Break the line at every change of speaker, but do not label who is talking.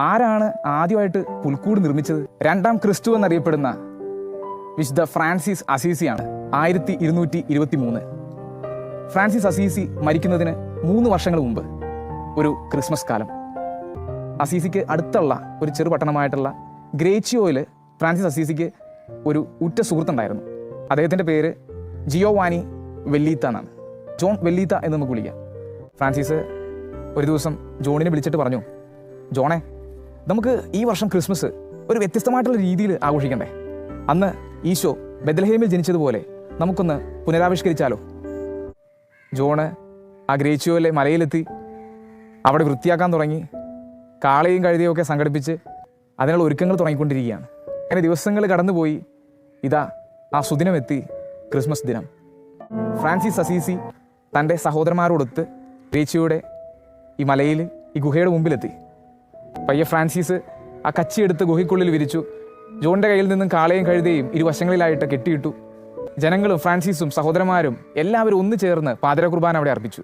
ആരാണ് ആദ്യമായിട്ട് പുൽക്കൂട് നിർമ്മിച്ചത്? രണ്ടാം ക്രിസ്തു എന്നറിയപ്പെടുന്ന വിശുദ്ധ ഫ്രാൻസിസ് അസീസിയാണ്. 1223 ഫ്രാൻസിസ് അസീസി മരിക്കുന്നതിന് 3 വർഷങ്ങൾ മുമ്പ് ഒരു ക്രിസ്മസ് കാലം അസീസിക്ക് അടുത്തുള്ള ഒരു ചെറു പട്ടണമായിട്ടുള്ള ഗ്രേച്ചിയോയിൽ ഫ്രാൻസിസ് അസീസിക്ക് ഒരു ഉറ്റ സുഹൃത്തുണ്ടായിരുന്നു. അദ്ദേഹത്തിൻ്റെ പേര് ജിയോവാനി വെല്ലീത്ത എന്നാണ്. ജോൺ വെല്ലീത്ത എന്ന് നമുക്ക് വിളിക്കാം. ഫ്രാൻസിസ് ഒരു ദിവസം ജോണിനെ വിളിച്ചിട്ട് പറഞ്ഞു, ജോണേ, നമുക്ക് ഈ വർഷം ക്രിസ്മസ് ഒരു വ്യത്യസ്തമായിട്ടുള്ള രീതിയിൽ ആഘോഷിക്കണ്ടേ? അന്ന് ഈശോ ബെത്ലഹേമിൽ ജനിച്ചതുപോലെ നമുക്കൊന്ന് പുനരാവിഷ്കരിച്ചാലോ? ജോണ് ആ ഗ്രേച്ചിയോയിലെ മലയിലെത്തി അവിടെ വൃത്തിയാക്കാൻ തുടങ്ങി. കാളയും കഴുതയും ഒക്കെ സംഘടിപ്പിച്ച് അതിനുള്ള ഒരുക്കങ്ങൾ തുടങ്ങിക്കൊണ്ടിരിക്കുകയാണ്. അങ്ങനെ ദിവസങ്ങൾ കടന്നുപോയി. ഇതാ ആ സുദിനമെത്തി, ക്രിസ്മസ് ദിനം. ഫ്രാൻസിസ് അസീസി തൻ്റെ സഹോദരന്മാരോടൊത്ത് ഗ്രേച്ചിയോയുടെ ഈ മലയിൽ ഈ ഗുഹയുടെ മുമ്പിലെത്തി. പയ്യെ ഫ്രാൻസിസ് ആ കച്ചിയെടുത്ത് ഗുഹയ്ക്കുള്ളിൽ വിരിച്ചു. ജോണിൻ്റെ കയ്യിൽ നിന്നും കാളയും കഴുതയും ഇരുവശങ്ങളിലായിട്ട് കെട്ടിയിട്ടു. ജനങ്ങളും ഫ്രാൻസിസും സഹോദരന്മാരും എല്ലാവരും ഒന്നു ചേർന്ന് പാതിര കുർബാന അവിടെ അർപ്പിച്ചു.